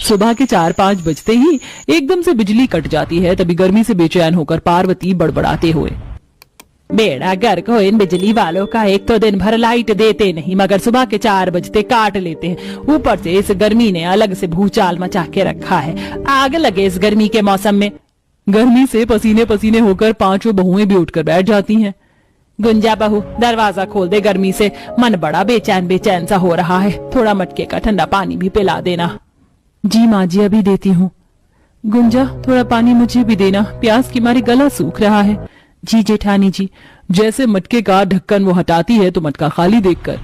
सुबह के 4-5 बजते ही एकदम से बिजली कट जाती है। तभी गर्मी से बेचैन होकर पार्वती बड़बड़ाते हुए, बेड़ा गर्क हो इन बिजली वालों का, एक तो दिन भर लाइट देते नहीं मगर सुबह के 4 बजते काट लेते हैं। ऊपर से इस गर्मी ने अलग से भूचाल मचा के रखा है। आग लगे इस गर्मी के मौसम में। गर्मी से पसीने पसीने होकर 5 बहुएं भी उठकर बैठ जाती हैं। गुंजा बहू दरवाजा खोल दे, गर्मी से मन बड़ा बेचैन बेचैन सा हो रहा है। थोड़ा मटके का ठंडा पानी भी पिला देना। जी माँ जी अभी देती हूँ। गुंजा थोड़ा पानी मुझे भी देना, प्यास की मारी गला सूख रहा है। जी जेठानी जी। जैसे मटके का ढक्कन वो हटाती है तो मटका खाली देखकर,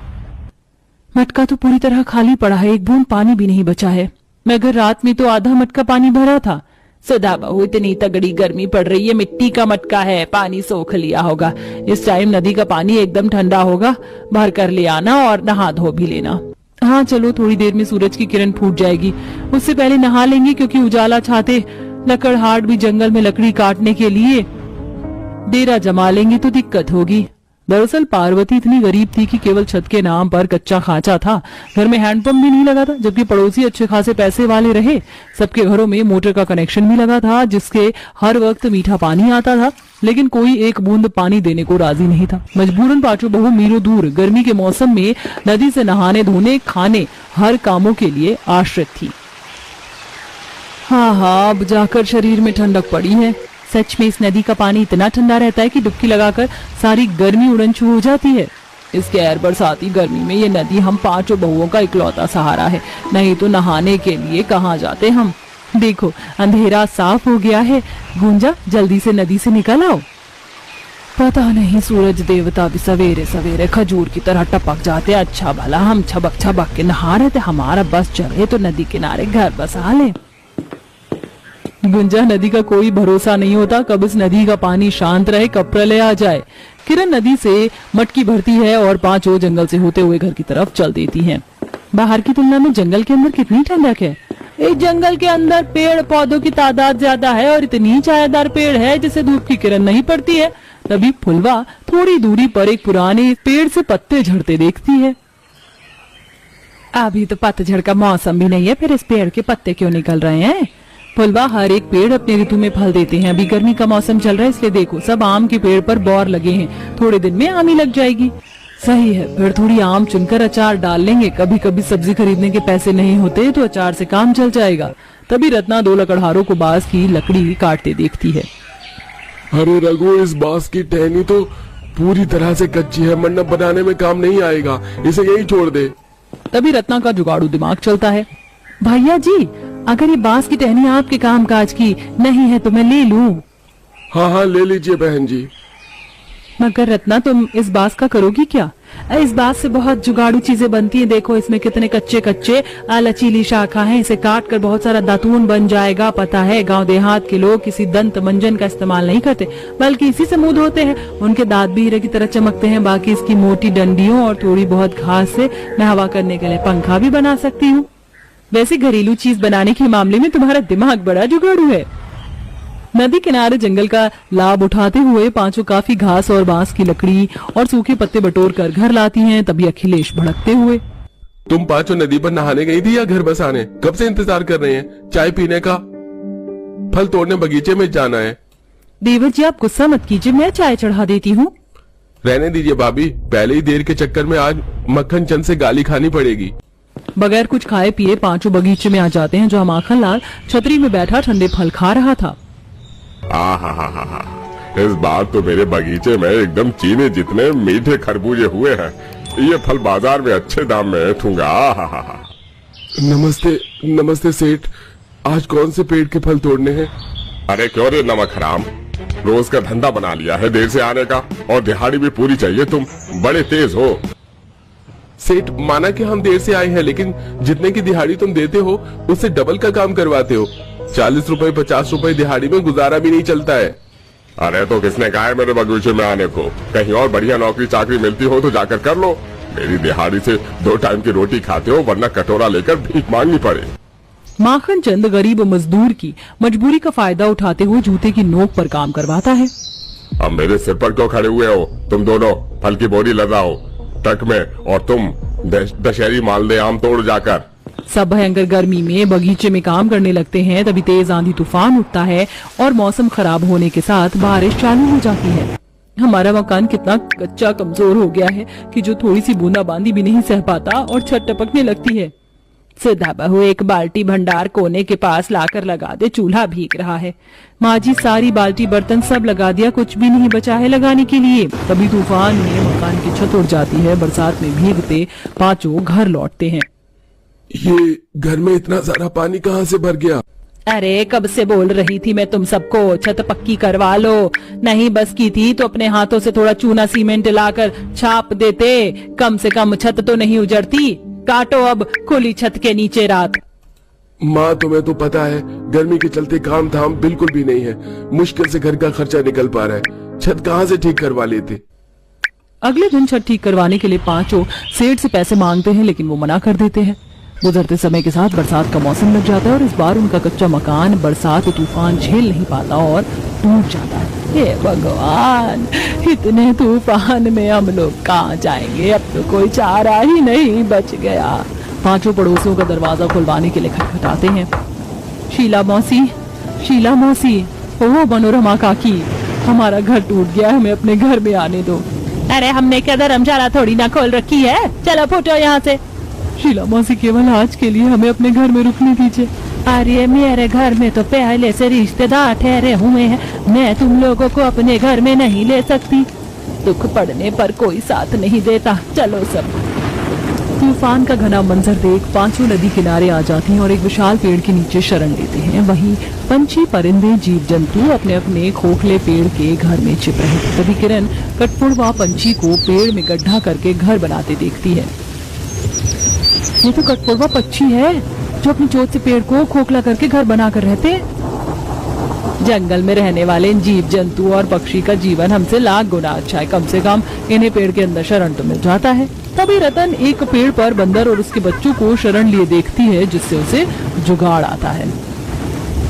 मटका तो पूरी तरह खाली पड़ा है, एक बूंद पानी भी नहीं बचा है। मगर रात में तो आधा मटका पानी भरा था। सदा बहू इतनी तगड़ी गर्मी पड़ रही है, मिट्टी का मटका है, पानी सोख लिया होगा। इस टाइम नदी का पानी एकदम ठंडा होगा, भर कर ले आना और नहा धो भी लेना। हाँ चलो, थोड़ी देर में सूरज की किरण फूट जाएगी, उससे पहले नहा लेंगे क्योंकि उजाला छाते लकड़हाट भी जंगल में लकड़ी काटने के लिए डेरा जमा लेंगे तो दिक्कत होगी। दरअसल पार्वती इतनी गरीब थी कि केवल छत के नाम पर कच्चा खांचा था, घर में हैंडपंप भी नहीं लगा था, जबकि पड़ोसी अच्छे खासे पैसे वाले रहे। सबके घरों में मोटर का कनेक्शन भी लगा था जिसके हर वक्त मीठा पानी आता था, लेकिन कोई एक बूंद पानी देने को राजी नहीं था। मजबूरन 5 बहू मीलों दूर गर्मी के मौसम में नदी से नहाने धोने खाने हर कामों के लिए आश्रित थी। हाँ, अब जाकर शरीर में ठंडक पड़ी है। सच में इस नदी का पानी इतना ठंडा रहता है कि डुबकी लगाकर सारी गर्मी उड़नछू हो जाती है। इस गैर बरसाती गर्मी में ये नदी हम 5 बहुओं का इकलौता सहारा है, नहीं तो नहाने के लिए कहाँ जाते हम। देखो अंधेरा साफ हो गया है, गुंजा जल्दी से नदी से निकल आओ। पता नहीं सूरज देवता भी सवेरे सवेरे खजूर की तरह टपक जाते। अच्छा भला हम छबक छबक के नहा रहे थे, हमारा बस चले तो नदी किनारे घर बसा ले। गुंजा नदी का कोई भरोसा नहीं होता, कब इस नदी का पानी शांत रहे कब प्रलय आ जाए। किरण नदी से मटकी भरती है और 5 जंगल से होते हुए घर की तरफ चल देती हैं। बाहर की तुलना में जंगल के अंदर कितनी ठंडक है। इस जंगल के अंदर पेड़ पौधों की तादाद ज्यादा है और इतनी छायादार पेड़ है जिससे धूप की किरण नहीं पड़ती है। तभी फुलवा थोड़ी दूरी पर एक पुराने पेड़ से पत्ते झड़ते देखती है। अभी तो पतझड़ का मौसम भी नहीं है, फिर इस पेड़ के पत्ते क्यों निकल रहे हैं। फुलवा हर एक पेड़ अपने ऋतु में फल देते हैं। अभी गर्मी का मौसम चल रहा है, इसलिए देखो सब आम के पेड़ पर बौर लगे हैं, थोड़े दिन में आम ही लग जाएगी। सही है, फिर थोड़ी आम चुनकर अचार डाल लेंगे। कभी कभी सब्जी खरीदने के पैसे नहीं होते तो अचार से काम चल जाएगा। तभी रत्ना 2 लकड़हारों को बांस की लकड़ी काटते देखती है। अरे रघु, इस बांस की टहनी तो पूरी तरह से कच्ची है, मंडप बनाने में काम नहीं आएगा, इसे यही छोड़ दे। तभी रत्ना का जुगाड़ू दिमाग चलता है। भैया जी, अगर ये बांस की टहनी आपके कामकाज की नहीं है तो मैं ले लूं। हाँ ले लीजिए बहन जी। मगर रत्ना तुम इस बांस का करोगी क्या। इस बांस से बहुत जुगाड़ू चीजें बनती हैं। देखो इसमें कितने कच्चे कच्चे लचीली शाखा है, इसे काट कर बहुत सारा दातून बन जाएगा। पता है गांव देहात के लोग किसी दंत मंजन का इस्तेमाल नहीं करते, बल्कि इसी से मुंह धोते हैं। उनके दांत भी हीरे की तरह चमकते हैं। बाकी इसकी मोटी डंडियों और थोड़ी बहुत घास से मैं हवा करने के लिए पंखा भी बना सकती हूँ। वैसे घरेलू चीज बनाने के मामले में तुम्हारा दिमाग बड़ा जुगाड़ू है। नदी किनारे जंगल का लाभ उठाते हुए 5 काफी घास और बांस की लकड़ी और सूखे पत्ते बटोर कर घर लाती हैं। तभी अखिलेश भड़कते हुए, तुम 5 नदी पर नहाने गई थी या घर बसाने? कब से इंतजार कर रहे हैं? चाय पीने का, फल तोड़ने बगीचे में जाना है। देवर जी आप गुस्सा मत कीजिए, मैं चाय चढ़ा देती हूँ। रहने दीजिए भाभी, पहले ही देर के चक्कर में आज मक्खन चंद से गाली खानी पड़ेगी। बगैर कुछ खाए पिए 5 बगीचे में आ जाते हैं, जहाँ माखन लाल छतरी में बैठा ठंडे फल खा रहा था। इस बार तो मेरे बगीचे में एकदम चीनी जितने मीठे खरबूजे हुए हैं। ये फल बाजार में अच्छे दाम में बेचूंगा। नमस्ते नमस्ते सेठ, आज कौन से पेड़ के फल तोड़ने हैं? अरे क्यों रे नमक हराम, रोज का धंधा बना लिया है देर से आने का, और दिहाड़ी भी पूरी चाहिए। तुम बड़े तेज हो। सेठ माना कि हम देर से आए हैं, लेकिन जितने की दिहाड़ी तुम देते हो उससे डबल का काम करवाते हो। 40 रुपए 50 रुपए दिहाड़ी में गुजारा भी नहीं चलता है। अरे तो किसने कहा है मेरे बगीचे में आने को? कहीं और बढ़िया नौकरी चाकरी मिलती हो तो जाकर कर लो। मेरी दिहाड़ी से 2 टाइम की रोटी खाते हो, वरना कटोरा लेकर भीख मांगनी पड़े। माखन चंद गरीब मजदूर की मजबूरी का फायदा उठाते हुए जूते की नोक पर काम करवाता है। अब मेरे सिर पर क्यों खड़े हुए हो? तुम दोनों फल की बोरी लगाओ ट्रक में, और तुम दशहरी मालदे आम तोड़ जाकर। सब भयंकर गर्मी में बगीचे में काम करने लगते हैं। तभी तेज आंधी तूफान उठता है और मौसम खराब होने के साथ बारिश चालू हो जाती है। हमारा मकान कितना कच्चा कमजोर हो गया है कि जो थोड़ी सी बूंदाबांदी भी नहीं सह पाता और छत टपकने लगती है। सीधा बहू एक बाल्टी भंडार कोने के पास लाकर लगा दे, चूल्हा भीग रहा है। माँ जी सारी बाल्टी बर्तन सब लगा दिया, कुछ भी नहीं बचा है लगाने के लिए। तभी तूफान में मकान की छत उड़ जाती है। बरसात में भीगते पांचों घर लौटते हैं। ये घर में इतना सारा पानी कहाँ से भर गया? अरे कब से बोल रही थी मैं तुम सबको छत पक्की करवा लो। नहीं बस की थी तो अपने हाथों से थोड़ा चूना सीमेंट लाकर छाप देते, कम से कम छत तो नहीं उजड़ती। काटो अब खुली छत के नीचे रात। माँ तुम्हें तो पता है गर्मी के चलते काम धाम बिल्कुल भी नहीं है। मुश्किल से घर का खर्चा निकल पा रहा है, छत कहाँ से ठीक करवा लेते। अगले दिन छत ठीक करवाने के लिए पांचों सेठ से पैसे मांगते हैं, लेकिन वो मना कर देते हैं। गुजरते समय के साथ बरसात का मौसम लग जाता है और इस बार उनका कच्चा मकान बरसात तूफान झेल नहीं पाता और टूट जाता है। हे भगवान, इतने तूफान में हम लोग कहाँ जाएंगे, अब तो कोई चारा ही नहीं बच गया। पांचों पड़ोसियों का दरवाजा खुलवाने के लिए खटखटाते हैं। शीला मौसी, शीला मौसी, ओ मनोरमा काकी, हमारा घर टूट गया, हमें अपने घर में आने दो। अरे हमने क्या धर्मशाला थोड़ी ना खोल रखी है, चलो फुटो यहाँ से। शीला मौसी केवल आज के लिए हमें अपने घर में रुकने दीजिए। अरे मेरे घर में तो पहले से रिश्तेदार ठहरे हुए हैं, मैं तुम लोगों को अपने घर में नहीं ले सकती। दुख पड़ने पर कोई साथ नहीं देता, चलो सब। तूफान का घना मंजर देख पांचों नदी किनारे आ जाती हैं और एक विशाल पेड़ के नीचे शरण लेते हैं। वहीं पंछी परिंदे जीव जंतु अपने अपने खोखले पेड़ के घर में छिप रहे थे। तभी किरण कठपुड़वा पंछी को पेड़ में गड्ढा करके घर बनाते देखती है। ये तो कठपुड़वा पक्षी है जो अपनी चोंच से पेड़ को खोखला करके घर बनाकर रहते हैं। जंगल में रहने वाले जीव जंतु और पक्षी का जीवन हमसे लाख गुना अच्छा है, कम से कम इन्हें पेड़ के अंदर शरण तो मिल जाता है। तभी रतन एक पेड़ पर बंदर और उसके बच्चों को शरण लिए देखती है, जिससे उसे जुगाड़ आता है।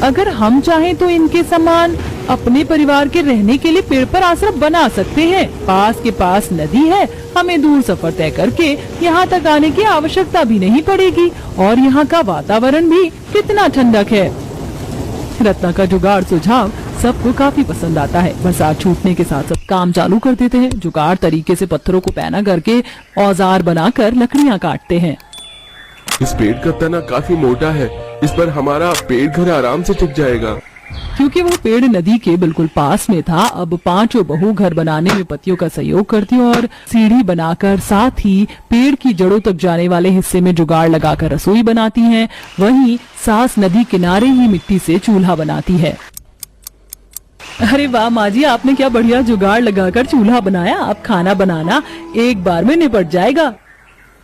अगर हम चाहें तो इनके समान अपने परिवार के रहने के लिए पेड़ पर आश्रम बना सकते हैं। पास के पास नदी है, हमें दूर सफर तय करके यहाँ तक आने की आवश्यकता भी नहीं पड़ेगी और यहाँ का वातावरण भी कितना ठंडक है। रत्ना का जुगाड़ सुझाव सबको काफी पसंद आता है। बरसात छूटने के साथ सब काम चालू कर देते हैं। जुगाड़ तरीके से पत्थरों को पैना करके औजार बनाकर लकड़ियाँ काटते हैं। इस पेड़ का तना काफी मोटा है, इस पर हमारा पेड़ घर आराम से टिक जाएगा। क्योंकि वो पेड़ नदी के बिल्कुल पास में था, अब पांचों बहू घर बनाने में पतियों का सहयोग करती और सीढ़ी बनाकर साथ ही पेड़ की जड़ों तक जाने वाले हिस्से में जुगाड़ लगाकर रसोई बनाती हैं। वहीं सास नदी किनारे ही मिट्टी से चूल्हा बनाती है। अरे वाह माँ जी, आपने क्या बढ़िया जुगाड़ लगाकर चूल्हा बनाया, अब खाना बनाना एक बार में निपट जाएगा।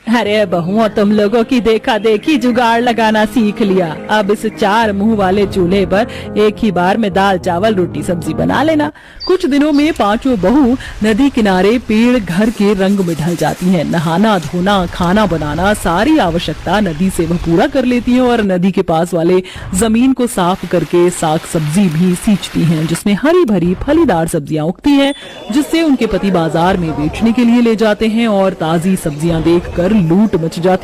अरे बहुओं, तुम लोगों की देखा देखी जुगाड़ लगाना सीख लिया। अब इस 4 मुंह वाले चूल्हे पर एक ही बार में दाल चावल रोटी सब्जी बना लेना। कुछ दिनों में पांचों बहू नदी किनारे पेड़ घर के रंग में ढल जाती हैं। नहाना धोना खाना बनाना सारी आवश्यकता नदी से वह पूरा कर लेती हैं और नदी के पास वाले जमीन को साफ करके साग सब्जी भी सींचती हैं, जिसमें हरी भरी फलीदार सब्जियां उगती हैं, जिससे उनके पति बाजार में बेचने के लिए ले जाते हैं और ताजी सब्जियां देखकर लूट मच जाती